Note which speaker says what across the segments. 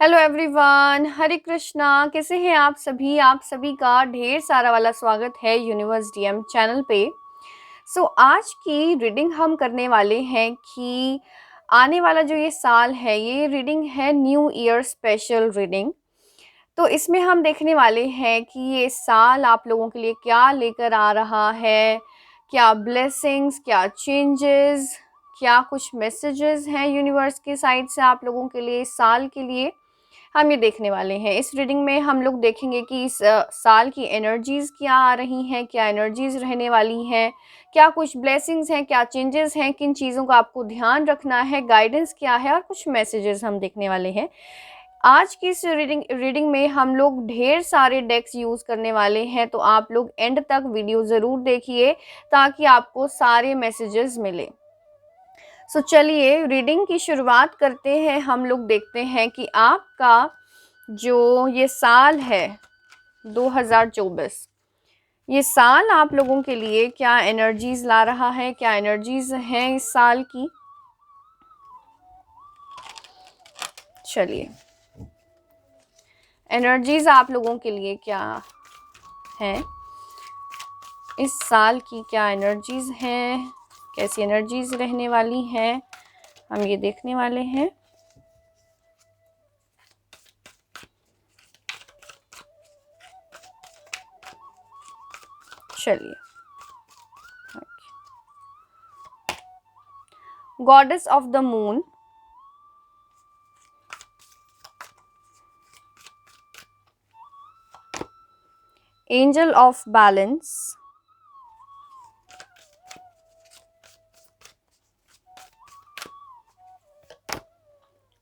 Speaker 1: Hello everyone, हरे कृष्णा। कैसे हैं आप सभी का ढेर सारा वाला स्वागत है यूनिवर्स डीएम चैनल पे। आज की रीडिंग हम करने वाले हैं कि आने वाला जो ये साल है, ये रीडिंग है न्यू ईयर स्पेशल रीडिंग। तो इसमें हम देखने वाले हैं कि ये साल आप लोगों के लिए क्या लेकर आ रहा है, क्या ब्लेसिंग्स, क्या चेंजेस, क्या कुछ मैसेजेस हैं यूनिवर्स की साइड से आप लोगों के लिए इस साल के लिए हम ये देखने वाले हैं। इस रीडिंग में हम लोग देखेंगे कि इस साल की एनर्जीज़ क्या आ रही हैं, क्या एनर्जीज़ रहने वाली हैं, क्या कुछ ब्लेसिंग्स हैं, क्या चेंजेस हैं, किन चीज़ों का आपको ध्यान रखना है, गाइडेंस क्या है और कुछ मैसेजेस हम देखने वाले हैं। आज की इस रीडिंग में हम लोग ढेर सारे डेक्स यूज़ करने वाले हैं, तो आप लोग एंड तक वीडियो ज़रूर देखिए ताकि आपको सारे मैसेजेस मिले। चलिए रीडिंग की शुरुआत करते हैं। हम लोग देखते हैं कि आपका जो ये साल है 2024, ये साल आप लोगों के लिए क्या एनर्जीज ला रहा है, क्या एनर्जीज हैं इस साल की। चलिए, एनर्जीज आप लोगों के लिए क्या है इस साल की, क्या एनर्जीज हैं, कैसी एनर्जीज रहने वाली हैं, हम ये देखने वाले हैं। चलिए, goddess of the moon, angel of balance,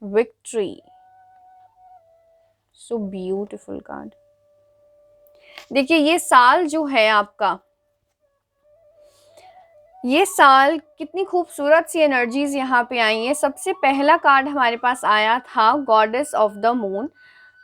Speaker 1: victory. So beautiful card. देखिए, ये साल जो है आपका, ये साल कितनी खूबसूरत सी एनर्जीज यहाँ पे आई हैं। सबसे पहला कार्ड हमारे पास आया था goddess of the moon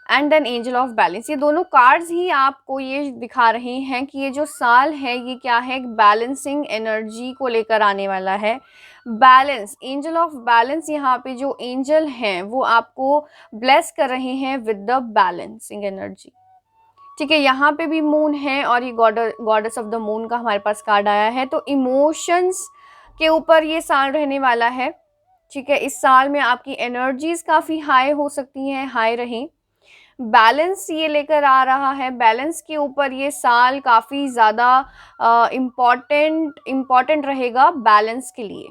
Speaker 1: and then angel of balance. ये दोनों कार्ड्स ही आपको ये दिखा रहे हैं कि ये जो साल है ये क्या है, एक बैलेंसिंग एनर्जी को लेकर आने वाला है। बैलेंस, एंजल ऑफ बैलेंस, यहाँ पे जो एंजल हैं वो आपको ब्लेस कर रहे हैं विद द बैलेंसिंग एनर्जी। ठीक है, यहाँ पे भी मून है और ये गॉडेस ऑफ द मून का हमारे पास कार्ड आया है। तो इमोशंस के ऊपर ये साल रहने वाला है। ठीक है, इस साल में आपकी एनर्जीज काफ़ी हाई हो सकती हैं, हाई रहें। बैलेंस ये लेकर आ रहा है, बैलेंस के ऊपर ये साल काफ़ी ज़्यादा इम्पॉर्टेंट रहेगा बैलेंस के लिए।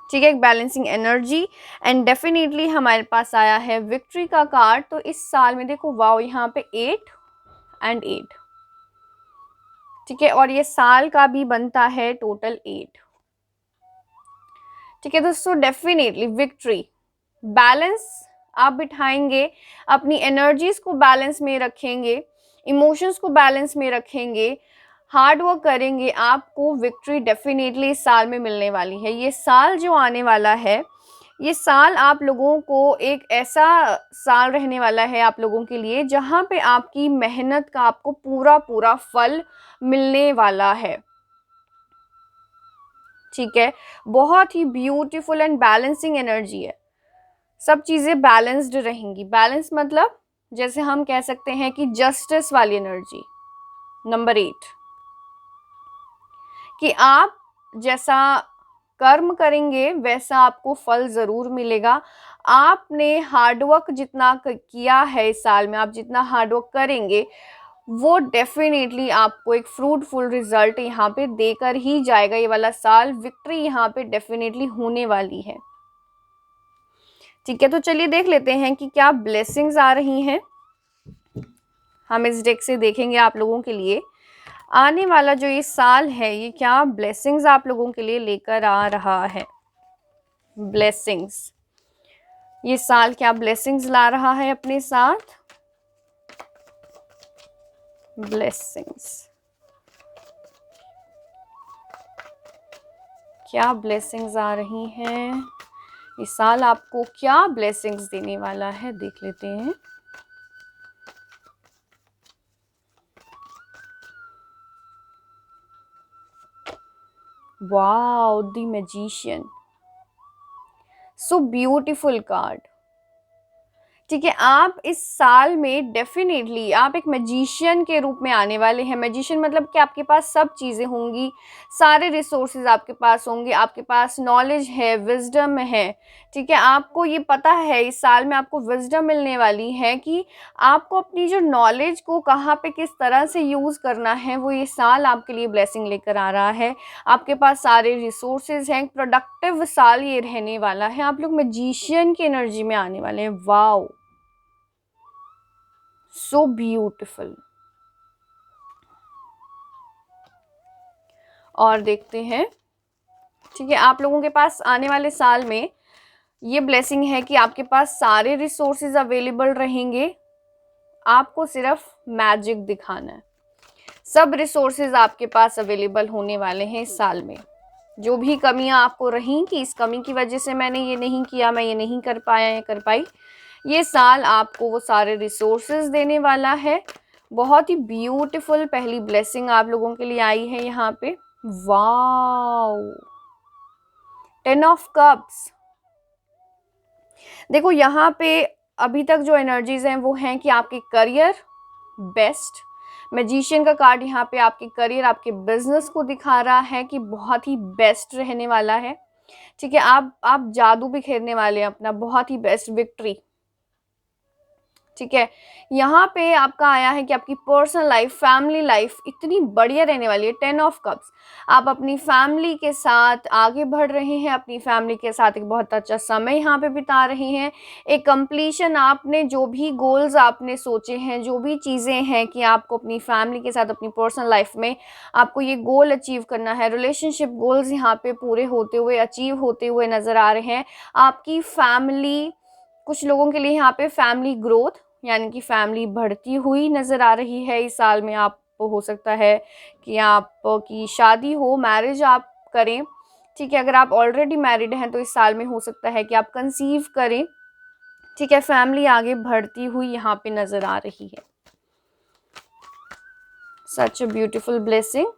Speaker 1: ठीक है, एक बैलेंसिंग एनर्जी। एंड डेफिनेटली हमारे पास आया है विक्ट्री का कार्ड। तो इस साल में देखो, वाओ, यहाँ पे 8 एंड 8। ठीक है, और ये साल का भी बनता है टोटल 8। ठीक है दोस्तों, डेफिनेटली विक्ट्री, बैलेंस आप बिठाएंगे, अपनी एनर्जीज को बैलेंस में रखेंगे, इमोशंस को बैलेंस में रखेंगे, हार्ड वर्क करेंगे, आपको विक्ट्री डेफिनेटली इस साल में मिलने वाली है। ये साल जो आने वाला है, ये साल आप लोगों को एक ऐसा साल रहने वाला है आप लोगों के लिए जहाँ पे आपकी मेहनत का आपको पूरा पूरा फल मिलने वाला है। ठीक है, बहुत ही ब्यूटीफुल एंड बैलेंसिंग एनर्जी है। सब चीज़ें बैलेंस्ड रहेंगी। बैलेंस मतलब जैसे हम कह सकते हैं कि जस्टिस वाली एनर्जी। नंबर 8, कि आप जैसा कर्म करेंगे वैसा आपको फल ज़रूर मिलेगा। आपने हार्डवर्क जितना किया है इस साल में, आप जितना हार्डवर्क करेंगे वो डेफिनेटली आपको एक फ्रूटफुल रिजल्ट यहाँ पे देकर ही जाएगा। ये वाला साल विक्ट्री यहाँ पे डेफिनेटली होने वाली है। ठीक है, तो चलिए देख लेते हैं कि क्या ब्लेसिंग्स आ रही हैं। हम इस डेक से देखेंगे आप लोगों के लिए आने वाला जो ये साल है, ये क्या ब्लेसिंग्स आप लोगों के लिए लेकर आ रहा है। ब्लेसिंग्स, ये साल क्या ब्लेसिंग्स ला रहा है अपने साथ। ब्लेसिंग्स, क्या ब्लेसिंग्स आ रही हैं इस साल, आपको क्या ब्लेसिंग्स देने वाला है, देख लेते हैं। Wow, the magician, so beautiful card. ठीक है, आप इस साल में डेफिनेटली आप एक मैजिशियन के रूप में आने वाले हैं। मैजिशियन मतलब कि आपके पास सब चीज़ें होंगी, सारे रिसोर्सेज आपके पास होंगे, आपके पास नॉलेज है, विज़डम है। ठीक है, आपको ये पता है इस साल में आपको विज़डम मिलने वाली है कि आपको अपनी जो नॉलेज को कहाँ पे किस तरह से यूज़ करना है, वो ये साल आपके लिए ब्लेसिंग लेकर आ रहा है। आपके पास सारे रिसोर्सेज हैं, प्रोडक्टिव साल ये रहने वाला है। आप लोग मैजिशियन की एनर्जी में आने वाले हैं। Wow, so beautiful. और देखते हैं, ठीक है, आप लोगों के पास आने वाले साल में ये ब्लेसिंग है कि आपके पास सारे रिसोर्सेज अवेलेबल रहेंगे। आपको सिर्फ मैजिक दिखाना है। सब रिसोर्सेज आपके पास अवेलेबल होने वाले हैं इस साल में। जो भी कमियां आपको रहीं कि इस कमी की वजह से मैंने ये नहीं किया, मैं ये नहीं कर पाया या कर पाई, ये साल आपको वो सारे रिसोर्सेज देने वाला है। बहुत ही ब्यूटीफुल पहली ब्लेसिंग आप लोगों के लिए आई है यहाँ पे। Wow, 10 of cups. देखो यहाँ पे अभी तक जो एनर्जीज हैं वो हैं कि आपके करियर बेस्ट। मैजिशियन का कार्ड यहाँ पे आपके करियर, आपके बिजनेस को दिखा रहा है कि बहुत ही बेस्ट रहने वाला है। ठीक है, आप जादू भी खेलने वाले हैं अपना, बहुत ही बेस्ट विक्ट्री। ठीक है, यहाँ पे आपका आया है कि आपकी पर्सनल लाइफ, फैमिली लाइफ इतनी बढ़िया रहने वाली है। 10 ऑफ कप्स, आप अपनी फैमिली के साथ आगे बढ़ रहे हैं, अपनी फैमिली के साथ एक बहुत अच्छा समय यहाँ पे बिता रहे हैं। एक कंप्लीशन, आपने जो भी गोल्स आपने सोचे हैं, जो भी चीज़ें हैं कि आपको अपनी फैमिली के साथ अपनी पर्सनल लाइफ में आपको ये गोल अचीव करना है, रिलेशनशिप गोल्स यहाँ पे पूरे होते हुए, अचीव होते हुए नज़र आ रहे हैं। आपकी फैमिली, कुछ लोगों के लिए यहाँ पे फैमिली ग्रोथ यानी कि फैमिली बढ़ती हुई नज़र आ रही है इस साल में। आप हो सकता है कि आपकी शादी हो, मैरिज आप करें। ठीक है, अगर आप ऑलरेडी मैरिड हैं तो इस साल में हो सकता है कि आप कंसीव करें। ठीक है, फैमिली आगे बढ़ती हुई यहाँ पे नज़र आ रही है। सच अ ब्यूटीफुल ब्लेसिंग।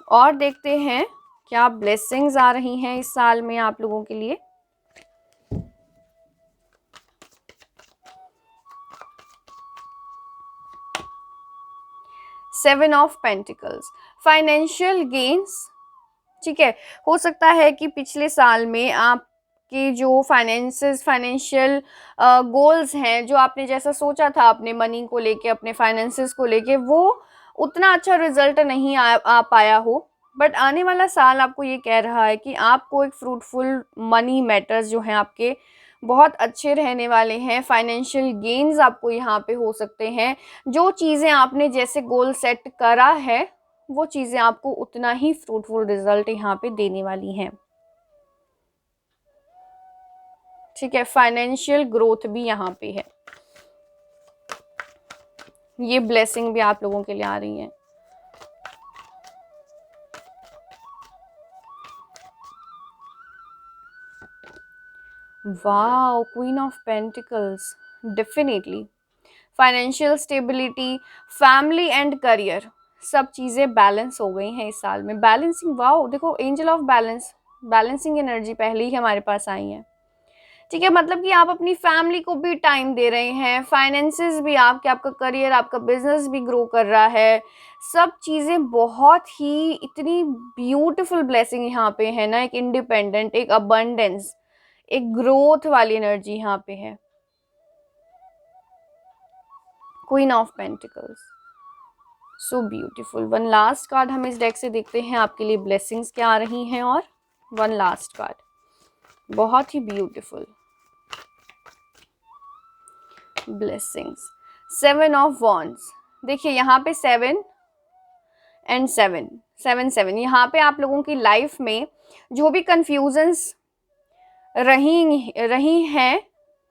Speaker 1: और देखते हैं क्या ब्लेसिंग्स आ रही हैं इस साल में आप लोगों के लिए। Seven of pentacles, financial gains. ठीक है, हो सकता है कि पिछले साल में आपके जो फाइनेंशियल गोल्स हैं, जो आपने जैसा सोचा था अपने मनी को लेके, अपने फाइनेंसेस को लेके, वो उतना अच्छा रिजल्ट नहीं आ पाया हो। बट आने वाला साल आपको ये कह रहा है कि आपको एक फ्रूटफुल मनी मैटर्स जो हैं आपके बहुत अच्छे रहने वाले हैं। फाइनेंशियल गेन्स आपको यहाँ पे हो सकते हैं। जो चीज़ें आपने जैसे गोल सेट करा है वो चीज़ें आपको उतना ही फ्रूटफुल रिजल्ट यहाँ पे देने वाली हैं। ठीक है, फाइनेंशियल ग्रोथ भी यहाँ पे है। ये ब्लेसिंग भी आप लोगों के लिए आ रही है। Wow, queen of pentacles, definitely financial stability, family and career, सब चीज़ें बैलेंस हो गई हैं इस साल में। बैलेंसिंग, वाओ, देखो angel of balance, balancing energy पहले ही हमारे पास आई है। ठीक है, मतलब कि आप अपनी फैमिली को भी टाइम दे रहे हैं, फाइनेंसेस भी आपके, आपका करियर, आपका बिजनेस भी ग्रो कर रहा है। सब चीज़ें बहुत ही इतनी ब्यूटीफुल ब्लेसिंग यहाँ पे है ना। एक इंडिपेंडेंट, एक अबंडेंस, एक ग्रोथ वाली एनर्जी यहाँ पे है। Queen of pentacles, so beautiful. One last card हम इस डेक से देखते हैं आपके लिए ब्लेसिंग्स क्या आ रही हैं। और वन लास्ट कार्ड, बहुत ही ब्यूटीफुल ब्लेसिंग्स, 7 ऑफ वॉन्ड्स। देखिए यहाँ पे 7 एंड 7, 7 7, यहाँ पे आप लोगों की लाइफ में जो भी कंफ्यूजन्स रही हैं,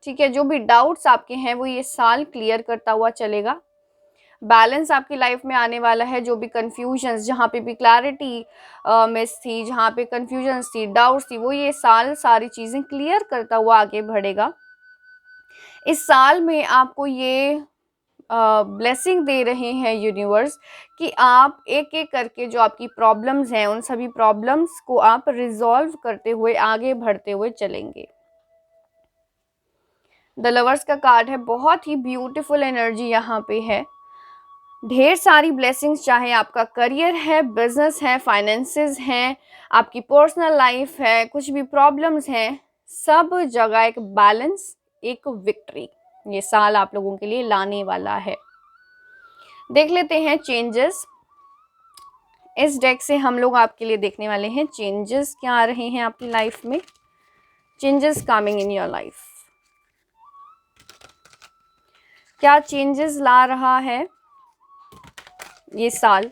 Speaker 1: ठीक है, जो भी डाउट्स आपके हैं वो ये साल क्लियर करता हुआ चलेगा। बैलेंस आपकी लाइफ में आने वाला है। जो भी कंफ्यूजन्स, जहाँ पे भी क्लैरिटी मिस थी, जहाँ पे कंफ्यूजन्स थी, डाउट्स थी, वो ये साल सारी चीज़ें क्लियर करता हुआ आगे बढ़ेगा। इस साल में आपको ये ब्लेसिंग दे रहे हैं यूनिवर्स कि आप एक एक करके जो आपकी प्रॉब्लम्स हैं उन सभी प्रॉब्लम्स को आप रिजॉल्व करते हुए आगे बढ़ते हुए चलेंगे। द लवर्स का कार्ड है, बहुत ही ब्यूटीफुल एनर्जी यहाँ पे है। ढेर सारी ब्लेसिंग्स, चाहे आपका करियर है, बिजनेस है, फाइनेंसेस हैं, आपकी पर्सनल लाइफ है, कुछ भी प्रॉब्लम्स हैं, सब जगह एक बैलेंस, एक विक्ट्री ये साल आप लोगों के लिए लाने वाला है। देख लेते हैं चेंजेस। इस डेक से हम लोग आपके लिए देखने वाले हैं चेंजेस क्या आ रहे हैं आपकी लाइफ में, changes coming in your life. क्या चेंजेस ला रहा है ये साल,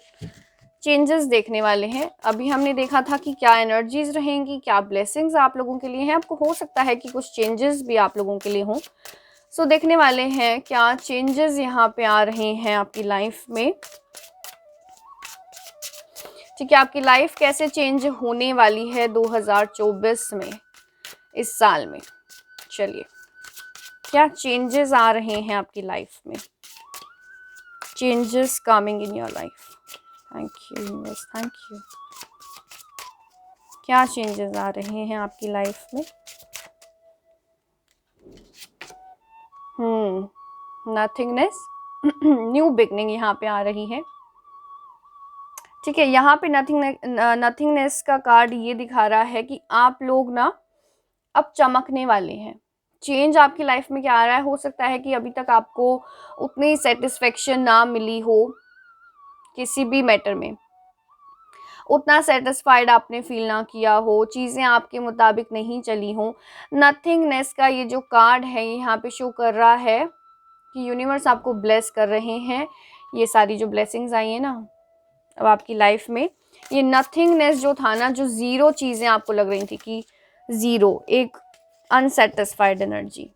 Speaker 1: चेंजेस देखने वाले हैं। अभी हमने देखा था कि क्या एनर्जीज रहेंगी, क्या ब्लेसिंग्स आप लोगों के लिए हैं। आपको हो सकता है कि कुछ चेंजेस भी आप लोगों के लिए हों। सो देखने वाले हैं क्या चेंजेस यहाँ पे आ रहे हैं आपकी लाइफ में। ठीक है, आपकी लाइफ कैसे चेंज होने वाली है 2024 में, इस साल में। चलिए, क्या चेंजेस आ रहे हैं आपकी लाइफ में, changes coming in your life. Thank you universe, thank you. क्या चेंजेस आ रहे हैं आपकी लाइफ में। नथिंगनेस, न्यू बिगनिंग यहाँ पे आ रही है। ठीक है, यहाँ पे नथिंगनेस का कार्ड ये दिखा रहा है कि आप लोग ना अब चमकने वाले हैं। चेंज आपकी लाइफ में क्या आ रहा है, हो सकता है कि अभी तक आपको उतनी सेटिस्फेक्शन ना मिली हो किसी भी मैटर में, उतना सेटिस्फाइड आपने फील ना किया हो, चीज़ें आपके मुताबिक नहीं चली हों। नथिंगनेस का ये जो कार्ड है यहाँ पे शो कर रहा है कि यूनिवर्स आपको ब्लेस कर रहे हैं। ये सारी जो ब्लेसिंग्स आई हैं ना अब आपकी लाइफ में, ये नथिंगनेस जो था ना, जो ज़ीरो चीज़ें आपको लग रही थी कि ज़ीरो, एक अनसेटिस्फाइड एनर्जी,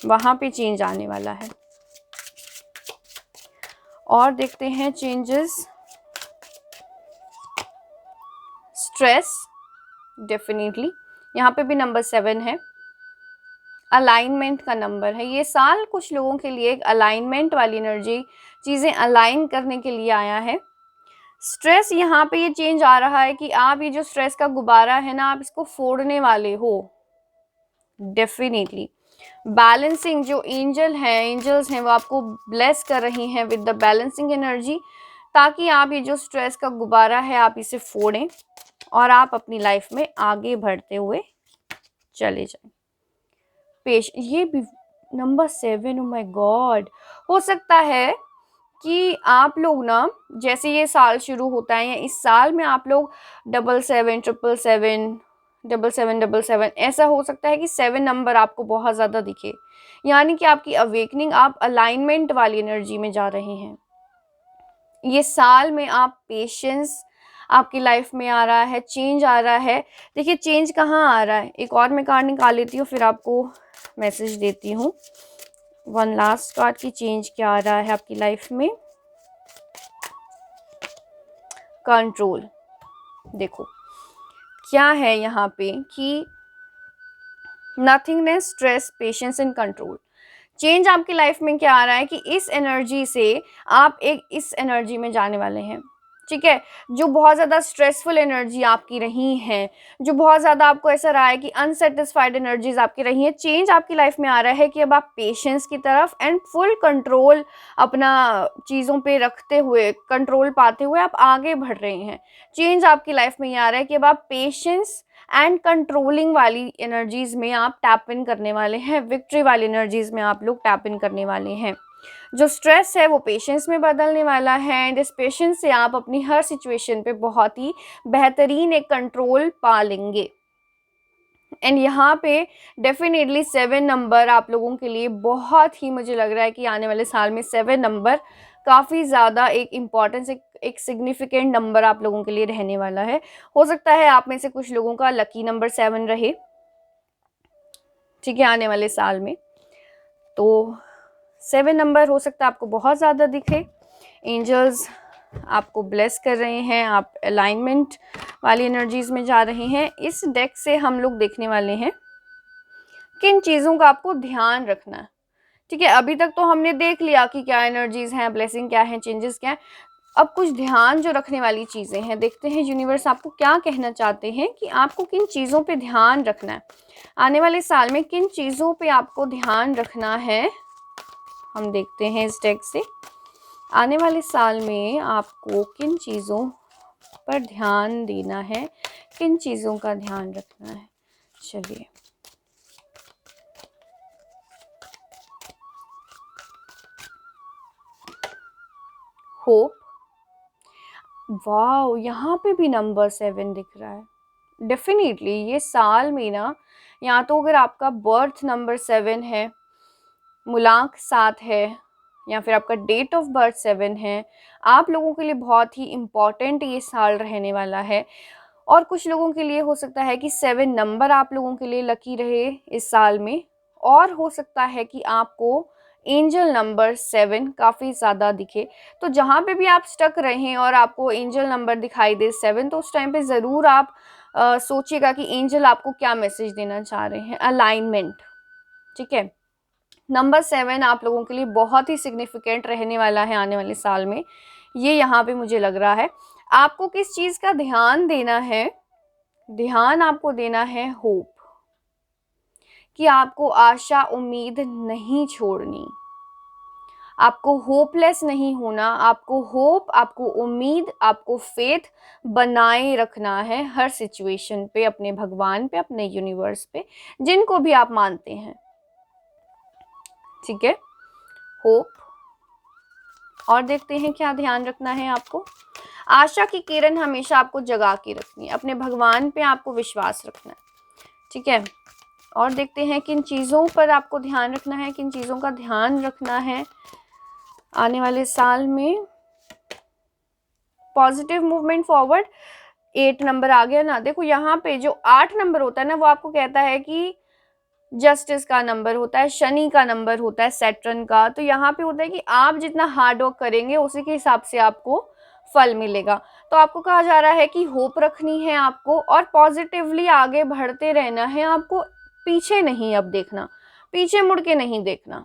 Speaker 1: वहाँ पे चेंज आने वाला है। और देखते हैं चेंजेस। स्ट्रेस, डेफिनेटली यहाँ पे भी नंबर 7 है, अलाइनमेंट का नंबर है। ये साल कुछ लोगों के लिए एक अलाइनमेंट वाली एनर्जी, चीज़ें अलाइन करने के लिए आया है। स्ट्रेस, यहाँ पे ये चेंज आ रहा है कि आप ये जो स्ट्रेस का गुब्बारा है ना, आप इसको फोड़ने वाले हो। डेफिनेटली बैलेंसिंग, जो एंजल्स हैं वो आपको ब्लेस कर रही हैं विद द बैलेंसिंग एनर्जी, ताकि आप ये जो स्ट्रेस का गुब्बारा है आप इसे फोड़ें और आप अपनी लाइफ में आगे बढ़ते हुए चले जाएं। ये भी नंबर 7, ओ माय गॉड। हो सकता है कि आप लोग ना, जैसे ये साल शुरू होता है या इस साल में आप लोग 77, 777, 7777, ऐसा हो सकता है कि 7 नंबर आपको बहुत ज़्यादा दिखे, यानी कि आपकी अवेकनिंग, आप अलाइनमेंट वाली एनर्जी में जा रहे हैं। ये साल में आप पेशेंस आपकी लाइफ में आ रहा है, चेंज आ रहा है। देखिए चेंज कहाँ आ रहा है, एक और मैं कार्ड निकाल लेती हूँ फिर आपको मैसेज देती हूँ। वन लास्ट कार्ड की चेंज क्या आ रहा है आपकी लाइफ में। कंट्रोल, देखो क्या है यहाँ पे कि nothingness, stress, patience and control. Change आपकी लाइफ में क्या आ रहा है कि इस एनर्जी से आप इस एनर्जी में जाने वाले हैं। ठीक है, जो बहुत ज़्यादा स्ट्रेसफुल एनर्जी आपकी रही हैं, जो बहुत ज़्यादा आपको ऐसा रहा है कि अनसेटिस्फाइड एनर्जीज आपकी रही हैं, चेंज आपकी लाइफ में आ रहा है कि अब आप पेशेंस की तरफ एंड फुल कंट्रोल अपना चीज़ों पे रखते हुए, कंट्रोल पाते हुए आप आगे बढ़ रहे हैं। चेंज आपकी लाइफ में ये आ रहा है कि अब आप पेशेंस एंड कंट्रोलिंग वाली एनर्जीज में आप टैप इन करने वाले हैं, विक्ट्री वाली एनर्जीज में आप लोग टैप इन करने वाले हैं। जो स्ट्रेस है वो पेशेंस में बदलने वाला है एंड इस पेशेंस से आप अपनी हर सिचुएशन पे बहुत ही बेहतरीन एक कंट्रोल पा लेंगे। एंड यहाँ पे डेफिनेटली 7 नंबर आप लोगों के लिए बहुत ही, मुझे लग रहा है कि आने वाले साल में 7 नंबर काफ़ी ज़्यादा एक इम्पॉर्टेंस, एक सिग्निफिकेंट नंबर आप लोगों के लिए रहने वाला है। हो सकता है आप में से कुछ लोगों का लकी नंबर 7 रहे, ठीक है, आने वाले साल में। तो 7 नंबर हो सकता है आपको बहुत ज़्यादा दिखे। एंजल्स आपको ब्लेस कर रहे हैं, आप अलाइनमेंट वाली एनर्जीज में जा रहे हैं। इस डेक से हम लोग देखने वाले हैं किन चीज़ों का आपको ध्यान रखना है। ठीक है, अभी तक तो हमने देख लिया कि क्या एनर्जीज हैं, ब्लेसिंग क्या है, चेंजेस क्या है। अब कुछ ध्यान जो रखने वाली चीज़ें हैं, देखते हैं यूनिवर्स आपको क्या कहना चाहते हैं कि आपको किन चीज़ों पे ध्यान रखना है आने वाले साल में, किन चीज़ों पे आपको ध्यान रखना है। हम देखते हैं इस डेक से आने वाले साल में आपको किन चीज़ों पर ध्यान देना है, किन चीज़ों का ध्यान रखना है। चलिए, होप, वाओ, यहाँ पे भी नंबर 7 दिख रहा है। डेफिनेटली ये साल में ना, या तो अगर आपका बर्थ नंबर 7 है, मूलांक 7 है, या फिर आपका डेट ऑफ बर्थ 7 है, आप लोगों के लिए बहुत ही इम्पॉर्टेंट ये साल रहने वाला है। और कुछ लोगों के लिए हो सकता है कि 7 नंबर आप लोगों के लिए लकी रहे इस साल में, और हो सकता है कि आपको एंजल नंबर 7 काफ़ी ज़्यादा दिखे। तो जहाँ पे भी आप स्टक रहें और आपको एंजल नंबर दिखाई दे 7, तो उस टाइम पे ज़रूर आप सोचिएगा कि एंजल आपको क्या मैसेज देना चाह रहे हैं। अलाइनमेंट, ठीक है। नंबर 7 आप लोगों के लिए बहुत ही सिग्निफिकेंट रहने वाला है आने वाले साल में, ये यहाँ पे मुझे लग रहा है। आपको किस चीज़ का ध्यान देना है? ध्यान आपको देना है होप, कि आपको आशा उम्मीद नहीं छोड़नी, आपको होपलेस नहीं होना, आपको होप, आपको उम्मीद, आपको फेथ बनाए रखना है हर सिचुएशन पे, अपने भगवान पे, अपने यूनिवर्स पे, जिनको भी आप मानते हैं, ठीक है। होप, और देखते हैं क्या ध्यान रखना है आपको। आशा की किरण हमेशा आपको जगा के रखनी है, अपने भगवान पे आपको विश्वास रखना है, ठीक है। और देखते हैं किन चीज़ों पर आपको ध्यान रखना है, किन चीज़ों का ध्यान रखना है आने वाले साल में। पॉजिटिव मूवमेंट फॉरवर्ड, 8 नंबर आ गया ना। देखो यहाँ पे जो 8 नंबर होता है ना, वो आपको कहता है कि जस्टिस का नंबर होता है, शनि का नंबर होता है, सैटर्न का। तो यहाँ पे होता है कि आप जितना हार्ड वर्क करेंगे उसी के हिसाब से आपको फल मिलेगा। तो आपको कहा जा रहा है कि होप रखनी है आपको, और पॉजिटिवली आगे बढ़ते रहना है आपको, पीछे नहीं अब देखना, पीछे मुड़ के नहीं देखना।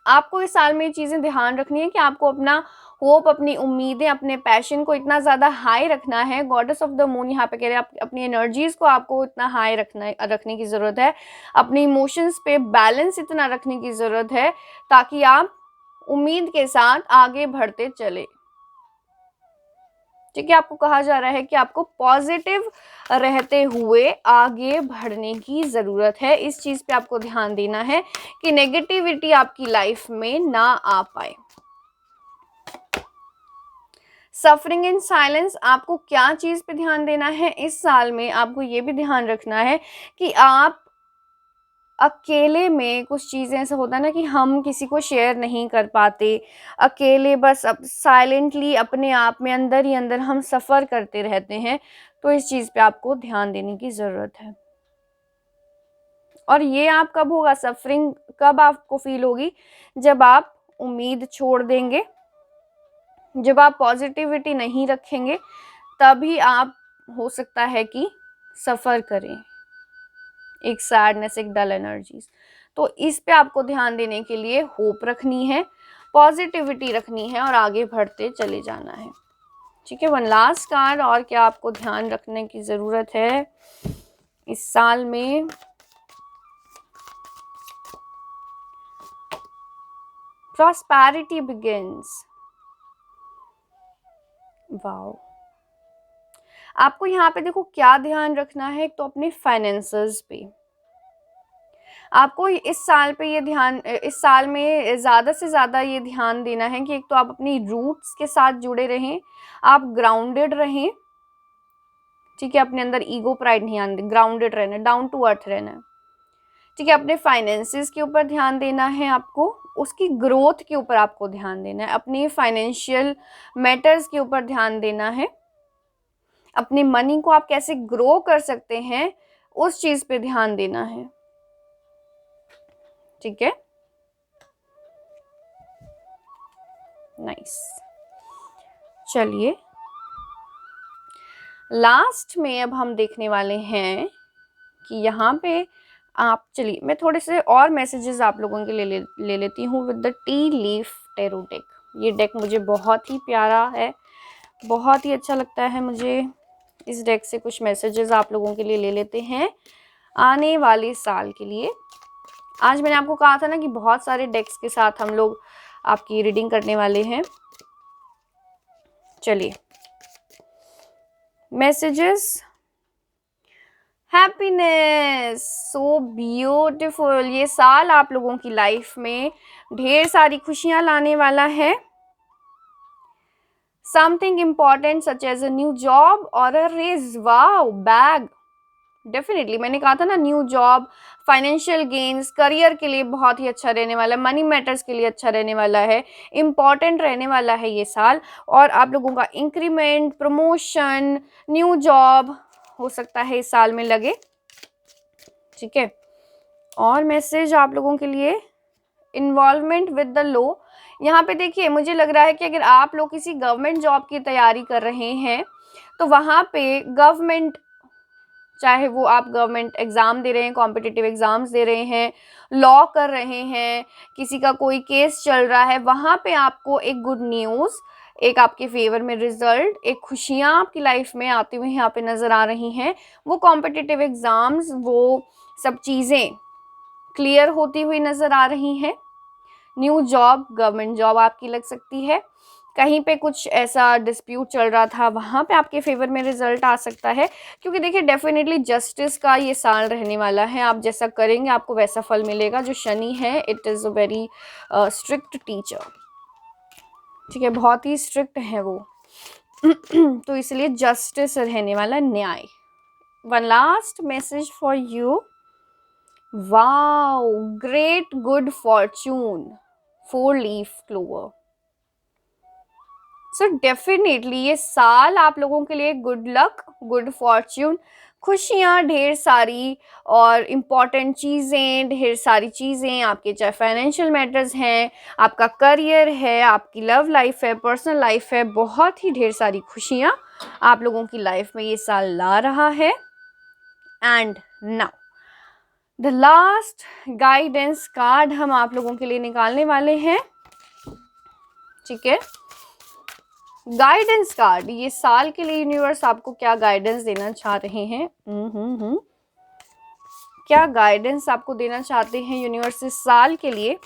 Speaker 1: आपको इस साल में ये चीज़ें ध्यान रखनी है कि आपको अपना होप, अपनी उम्मीदें, अपने पैशन को इतना ज़्यादा हाई रखना है। गॉडेस ऑफ द मून यहाँ पे कह रहे हैं अपनी एनर्जीज़ को आपको इतना हाई रखने की ज़रूरत है। अपने इमोशंस पे बैलेंस इतना रखने की ज़रूरत है ताकि आप उम्मीद के साथ आगे बढ़ते चले, ठीक है। आपको कहा जा रहा है कि आपको पॉजिटिव रहते हुए आगे बढ़ने की ज़रूरत है। इस चीज़ पे आपको ध्यान देना है कि नेगेटिविटी आपकी लाइफ में ना आ पाए। सफरिंग इन साइलेंस, आपको क्या चीज़ पे ध्यान देना है इस साल में? आपको ये भी ध्यान रखना है कि आप अकेले में कुछ चीज़ें, ऐसा होता है ना कि हम किसी को शेयर नहीं कर पाते, अकेले बस अब साइलेंटली अपने आप में अंदर ही अंदर हम सफ़र करते रहते हैं। तो इस चीज़ पे आपको ध्यान देने की ज़रूरत है। और ये आप कब होगा, सफरिंग कब आपको फील होगी? जब आप उम्मीद छोड़ देंगे, जब आप पॉजिटिविटी नहीं रखेंगे, तभी आप हो सकता है कि सफ़र करें एक सैडनेस, एक डल एनर्जीज। तो इस पे आपको ध्यान देने के लिए होप रखनी है, पॉजिटिविटी रखनी है और आगे बढ़ते चले जाना है, ठीक है। वन लास्ट कार्ड, और क्या आपको ध्यान रखने की ज़रूरत है इस साल में? Prosperity begins, wow. आपको यहाँ पे देखो क्या ध्यान रखना है, तो अपने फाइनेंसेस पे आपको इस साल पे ये ध्यान, इस साल में ज़्यादा से ज़्यादा ये ध्यान देना है कि एक तो आप अपनी रूट्स के साथ जुड़े रहें, आप ग्राउंडेड रहें, ठीक है। अपने अंदर ईगो प्राइड नहीं आने, ग्राउंडेड रहना, डाउन टू अर्थ रहना है, ठीक है। अपने फाइनेंसेस के ऊपर ध्यान देना है आपको, उसकी ग्रोथ के ऊपर आपको ध्यान देना है, अपने फाइनेंशियल मैटर्स के ऊपर ध्यान देना है, अपनी मनी को आप कैसे ग्रो कर सकते हैं उस चीज़ पे ध्यान देना है, ठीक है। नाइस। चलिए, लास्ट में अब हम देखने वाले हैं कि यहाँ पे आप, चलिए मैं थोड़े से और मैसेजेस आप लोगों के लिए ले लेती हूँ with the T leaf tarot deck. ये डेक मुझे बहुत ही प्यारा है, बहुत ही अच्छा लगता है मुझे। इस डेक से कुछ मैसेजेस आप लोगों के लिए ले लेते हैं आने वाले साल के लिए। आज मैंने आपको कहा था ना कि बहुत सारे डेक्स के साथ हम लोग आपकी रीडिंग करने वाले हैं। चलिए, मैसेजेस। Happiness, so beautiful. ये साल आप लोगों की लाइफ में ढेर सारी खुशियां लाने वाला है। Something important such as a new job और a raise, wow, bag. Definitely मैंने कहा था ना, new job, financial gains, career के लिए बहुत ही अच्छा रहने वाला है, मनी मैटर्स के लिए अच्छा रहने वाला है, इम्पॉर्टेंट रहने वाला है ये साल। और आप लोगों का इंक्रीमेंट, प्रमोशन, न्यू जॉब हो सकता है इस साल में लगे। ठीक है, और मैसेज आप लोगों के लिए, इन्वॉल्वमेंट विद द लॉ। यहाँ पे देखिए, मुझे लग रहा है कि अगर आप लोग किसी गवर्नमेंट जॉब की तैयारी कर रहे हैं तो वहाँ पे गवर्नमेंट, चाहे वो आप गवर्नमेंट एग्ज़ाम दे रहे हैं, कॉम्पिटिटिव एग्ज़ाम्स दे रहे हैं, लॉ कर रहे हैं, किसी का कोई केस चल रहा है, वहाँ पे आपको एक गुड न्यूज़, एक आपके फेवर में रिजल्ट, एक खुशियाँ आपकी लाइफ में आती हुई यहाँ पे नज़र आ रही हैं। वो कॉम्पिटिटिव एग्ज़ाम्स, वो सब चीज़ें क्लियर होती हुई नज़र आ रही हैं। न्यू जॉब, गवर्नमेंट जॉब आपकी लग सकती है। कहीं पे कुछ ऐसा डिस्प्यूट चल रहा था, वहाँ पे आपके फेवर में रिजल्ट आ सकता है। क्योंकि देखिए, डेफिनेटली जस्टिस का ये साल रहने वाला है। आप जैसा करेंगे आपको वैसा फल मिलेगा। जो शनि है, it is a very strict teacher. ठीक है, बहुत ही स्ट्रिक्ट है वो तो इसलिए जस्टिस रहने वाला, न्याय। One last message for you. Wow, great good Fortune, 4 leaf clover. So definitely ये साल आप लोगों के लिए गुड लक, गुड फॉर्च्यून, खुशियाँ ढेर सारी, और इम्पॉर्टेंट चीज़ें, ढेर सारी चीज़ें आपके, चाहे फाइनेंशियल मैटर्स हैं, आपका करियर है, आपकी लव लाइफ है, पर्सनल लाइफ है, बहुत ही ढेर सारी खुशियाँ आप लोगों की लाइफ में ये साल ला रहा है। And now the last guidance card हम आप लोगों के लिए निकालने वाले हैं। ठीक है, गाइडेंस कार्ड, ये साल के लिए यूनिवर्स आपको क्या गाइडेंस देना चाह रहे हैं? क्या गाइडेंस आपको देना चाहते हैं यूनिवर्स इस साल के लिए?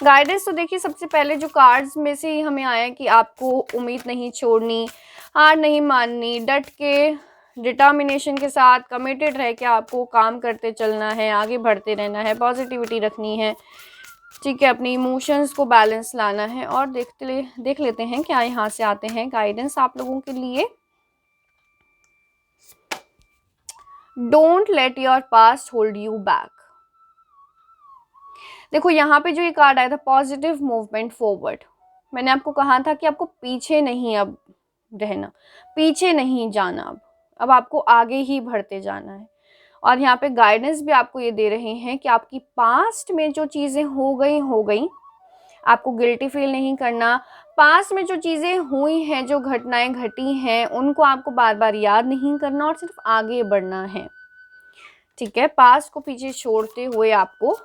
Speaker 1: गाइडेंस तो देखिए, सबसे पहले जो कार्ड्स में से ही हमें आया कि आपको उम्मीद नहीं छोड़नी, हार नहीं माननी, डट के, डिटर्मिनेशन के साथ कमिटेड रह के आपको काम करते चलना है, आगे बढ़ते रहना है, पॉजिटिविटी रखनी है। ठीक है, अपनी इमोशंस को बैलेंस लाना है। और देख लेते हैं क्या यहाँ से आते हैं गाइडेंस आप लोगों के लिए। Don't let your past hold you back. देखो, यहाँ पे जो ये कार्ड आया था, पॉजिटिव मूवमेंट फॉरवर्ड। मैंने आपको कहा था कि आपको पीछे नहीं अब रहना, पीछे नहीं जाना, अब आपको आगे ही बढ़ते जाना है। और यहाँ पे गाइडेंस भी आपको ये दे रहे हैं कि आपकी पास्ट में जो चीज़ें हो गई, आपको गिल्टी फील नहीं करना। पास्ट में जो चीज़ें हुई हैं, जो घटनाएं घटी हैं, उनको आपको बार बार याद नहीं करना और सिर्फ आगे बढ़ना है। ठीक है, पास्ट को पीछे छोड़ते हुए आपको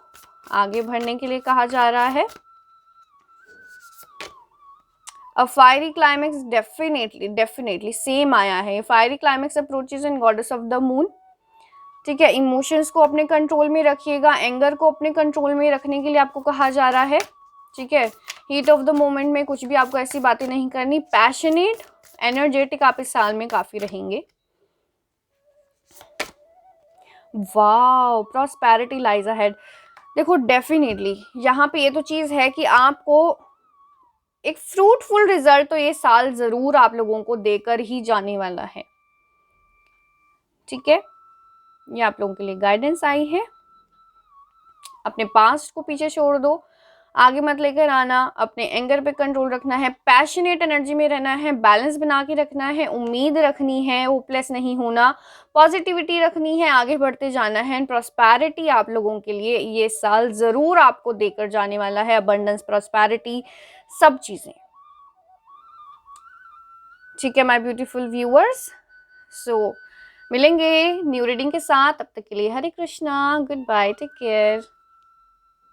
Speaker 1: आगे बढ़ने के लिए कहा जा रहा है। अ फायरी क्लाइमेक्स, डेफिनेटली सेम आया है। Fiery climax approaches in goddess of the moon. ठीक है, इमोशंस को अपने कंट्रोल में रखिएगा, एंगर को अपने कंट्रोल में रखने के लिए आपको कहा जा रहा है। ठीक है, हीट ऑफ द मोमेंट में कुछ भी आपको ऐसी बातें नहीं करनी। पैशनेट, एनर्जेटिक आप इस साल में काफ़ी रहेंगे। Wow, prosperity lies ahead. देखो, डेफिनेटली यहाँ पे ये तो चीज़ है कि आपको एक फ्रूटफुल रिजल्ट तो ये साल ज़रूर आप लोगों को देकर ही जाने वाला है। ठीक है, ये आप लोगों के लिए गाइडेंस आई है। अपने पास्ट को पीछे छोड़ दो, आगे मत लेकर आना, अपने एंगर पे कंट्रोल रखना है, पैशनेट एनर्जी में रहना है, बैलेंस बना के रखना है, उम्मीद रखनी है, होपलेस नहीं होना, पॉजिटिविटी रखनी है, आगे बढ़ते जाना है। एंड प्रॉस्पेरिटी आप लोगों के लिए ये साल ज़रूर आपको देकर जाने वाला है, अबंडेंस, प्रॉस्पेरिटी, सब चीज़ें। ठीक है माय ब्यूटीफुल व्यूअर्स, सो मिलेंगे न्यू रीडिंग के साथ। तब तक के लिए Hare Krishna, goodbye, take care.